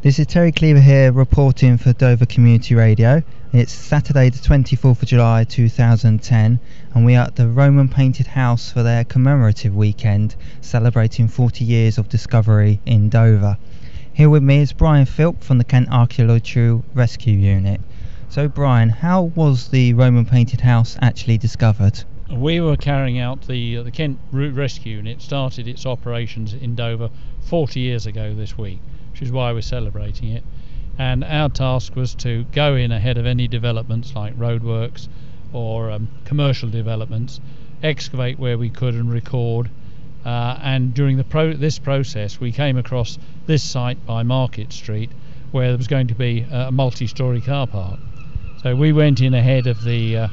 This is Terry Cleaver here reporting for Dover Community Radio. It's Saturday the 24th of July 2010 and we are at the Roman Painted House for their commemorative weekend celebrating 40 years of discovery in Dover. Here with me is Brian Philp from the Kent Archaeological Rescue Unit. So Brian, how was the Roman Painted House actually discovered? We were carrying out the Kent Route Rescue Unit started its operations in Dover 40 years ago this week, which is why we're celebrating it. And our task was to go in ahead of any developments like roadworks or commercial developments, excavate where we could and record. And during this process, we came across this site by Market Street, where there was going to be a multi-storey car park. So we went in ahead of the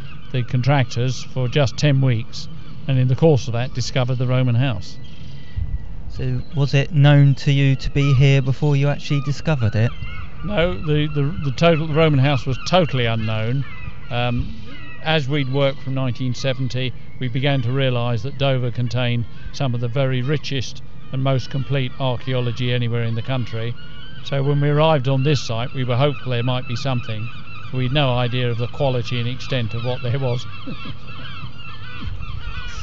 contractors for just 10 weeks, and in the course of that discovered the Roman house. So was it known to you to be here before you actually discovered it? No, the Roman house was totally unknown. As we'd worked from 1970, we began to realise that Dover contained some of the very richest and most complete archaeology anywhere in the country. So when we arrived on this site, we were hopeful there might be something. We had no idea of the quality and extent of what there was.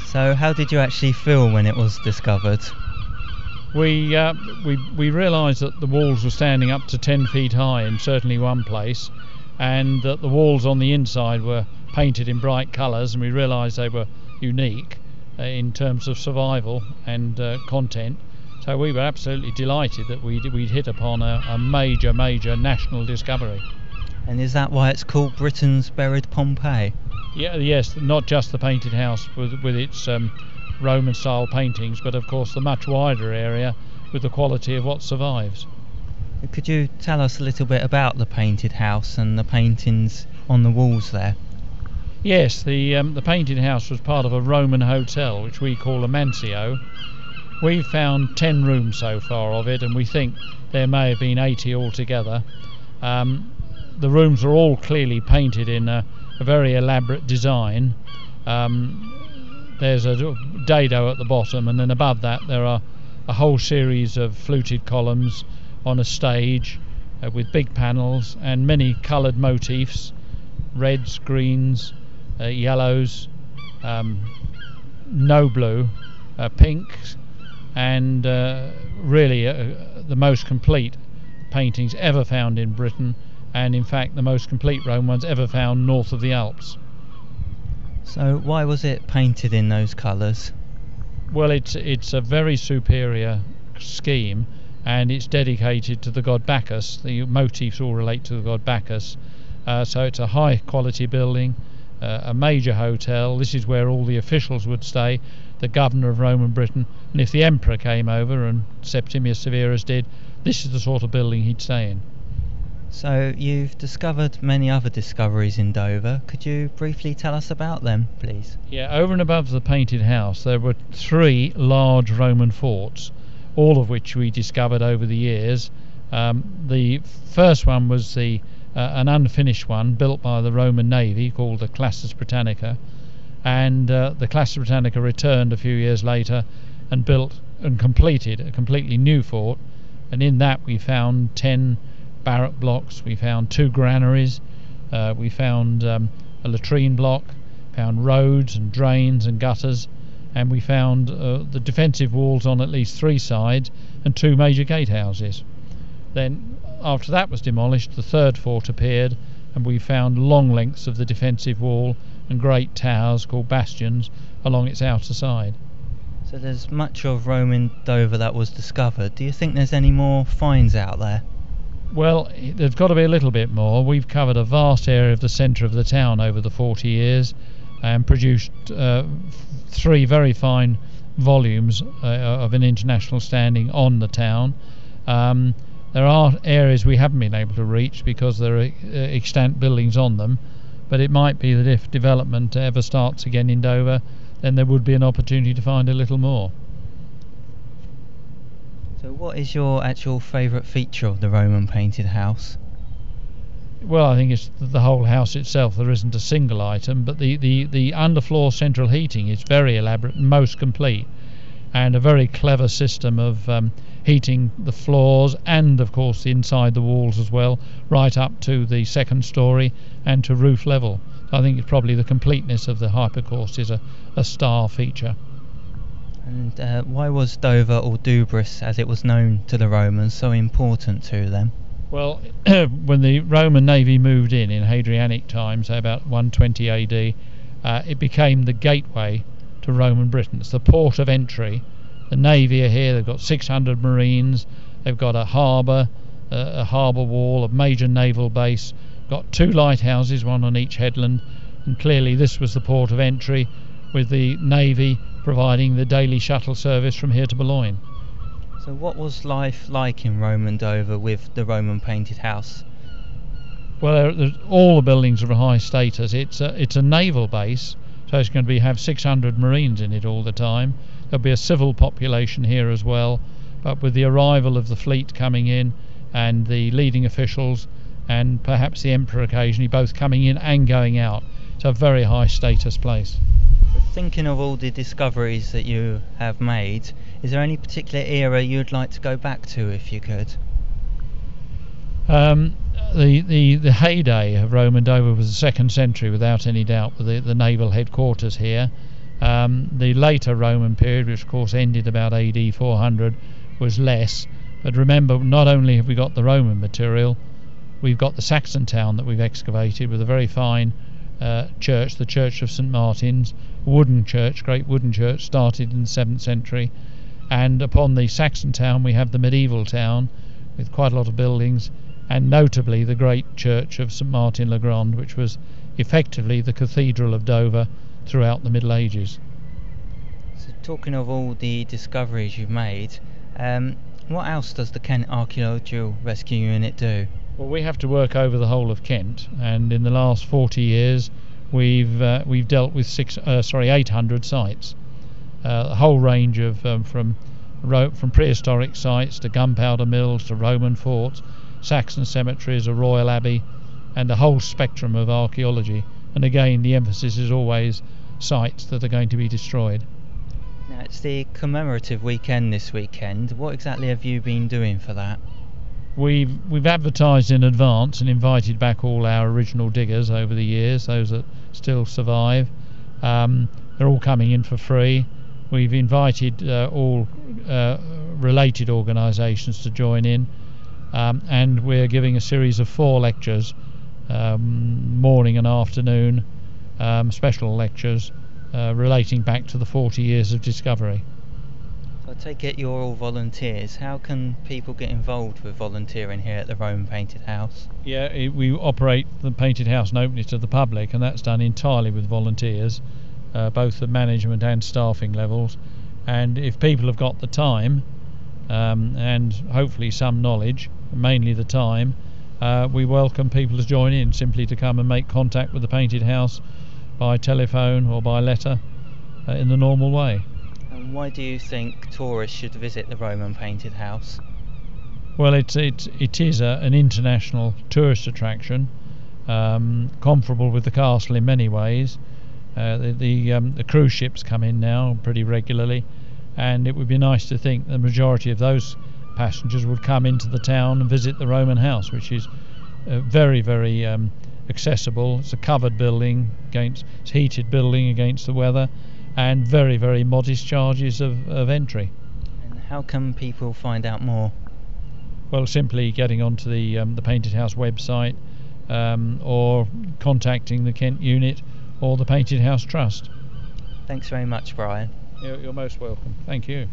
So how did you actually feel when it was discovered? We realised that the walls were standing up to 10 feet high in certainly one place, and that the walls on the inside were painted in bright colours, and we realised they were unique in terms of survival and content. So we were absolutely delighted that we'd hit upon a major national discovery. And is that why it's called Britain's Buried Pompeii? Yes, not just the painted house with its Roman style paintings, but of course the much wider area with the quality of what survives. Could you tell us a little bit about the painted house and the paintings on the walls there? Yes, the painted house was part of a Roman hotel which we call a mansio. We've found 10 rooms so far of it, and we think there may have been 80 altogether. The rooms are all clearly painted in a very elaborate design. There's a dado at the bottom, and then above that there are a whole series of fluted columns on a stage with big panels and many coloured motifs, reds, greens, yellows, no blue, pinks, and really the most complete paintings ever found in Britain, and in fact the most complete Roman ones ever found north of the Alps. So why was it painted in those colours? Well, it's a very superior scheme, and it's dedicated to the god Bacchus. The motifs all relate to the god Bacchus. So it's a high quality building, a major hotel. This is where all the officials would stay, the governor of Roman Britain, and if the emperor came over, and Septimius Severus did, this is the sort of building he'd stay in. So you've discovered many other discoveries in Dover. Could you briefly tell us about them, please? Yeah, over and above the painted house there were 3 large Roman forts, all of which we discovered over the years. The first one was an unfinished one built by the Roman Navy called the Classus Britannica, and the Classus Britannica returned a few years later and built and completed a completely new fort, and in that we found 10 barrack blocks, we found 2 granaries, we found a latrine block, found roads and drains and gutters, and we found the defensive walls on at least 3 sides and 2 major gatehouses. Then after that was demolished, the third fort appeared, and we found long lengths of the defensive wall and great towers called bastions along its outer side. So there's much of Rome in Dover that was discovered. Do you think there's any more finds out there? Well, there's got to be a little bit more. We've covered a vast area of the centre of the town over the 40 years and produced 3 very fine volumes of an international standing on the town. There are areas we haven't been able to reach because there are extant buildings on them, but it might be that if development ever starts again in Dover, then there would be an opportunity to find a little more. So what is your actual favourite feature of the Roman painted house? Well, I think it's the whole house itself. There isn't a single item, but the underfloor central heating is very elaborate and most complete. and a very clever system of heating the floors and of course inside the walls as well, right up to the second story and to roof level. I think it's probably the completeness of the hypercourse is a star feature. And why was Dover, or Dubris as it was known to the Romans, so important to them? Well, when the Roman navy moved in Hadrianic times, say about 120 AD, it became the gateway to Roman Britain. It's the port of entry. The navy are here. They've got 600 marines. They've got a harbour wall, a major naval base. Got 2 lighthouses, one on each headland, and clearly this was the port of entry, with the navy providing the daily shuttle service from here to Boulogne. So what was life like in Roman Dover with the Roman painted house? Well, all the buildings are of high status. It's a naval base, so it's going to have 600 marines in it all the time. There'll be a civil population here as well, but with the arrival of the fleet coming in and the leading officials and perhaps the emperor occasionally both coming in and going out, it's a very high status place. Thinking of all the discoveries that you have made, is there any particular era you'd like to go back to if you could? The heyday of Roman Dover was the 2nd century without any doubt, with the naval headquarters here. The later Roman period, which of course ended about AD 400, was less. But remember, not only have we got the Roman material, we've got the Saxon town that we've excavated with a very fine church, the Church of St Martin's, wooden church, great wooden church, started in the 7th century. And upon the Saxon town we have the medieval town with quite a lot of buildings, and notably the great church of St Martin le Grand, which was effectively the cathedral of Dover throughout the Middle Ages. So talking of all the discoveries you've made, what else does the Kent Archaeological Rescue Unit do? Well, we have to work over the whole of Kent, and in the last 40 years we've dealt with 800 sites, a whole range of from prehistoric sites to gunpowder mills to Roman forts, Saxon cemeteries, a royal abbey, and a whole spectrum of archaeology. And again, the emphasis is always sites that are going to be destroyed. Now, it's the commemorative weekend this weekend. What exactly have you been doing for that? We've advertised in advance and invited back all our original diggers over the years, those that still survive. They're all coming in for free. We've invited all related organisations to join in, and we're giving a series of 4 lectures, morning and afternoon, special lectures relating back to the 40 years of discovery. So I take it you're all volunteers. How can people get involved with volunteering here at the Roman Painted House? Yeah, we operate the Painted House and open it to the public, and that's done entirely with volunteers, both at management and staffing levels. And if people have got the time and hopefully some knowledge, mainly the time, we welcome people to join in, simply to come and make contact with the Painted House by telephone or by letter in the normal way. And why do you think tourists should visit the Roman Painted House? Well, it is an international tourist attraction, comparable with the castle in many ways. The cruise ships come in now pretty regularly, and it would be nice to think the majority of those passengers would come into the town and visit the Roman house, which is very, very accessible. It's a covered building, it's a heated building against the weather, and very, very modest charges of entry. And how can people find out more? Well, simply getting onto the Painted House website, or contacting the Kent unit or the Painted House Trust. Thanks very much, Brian. You're most welcome. Thank you.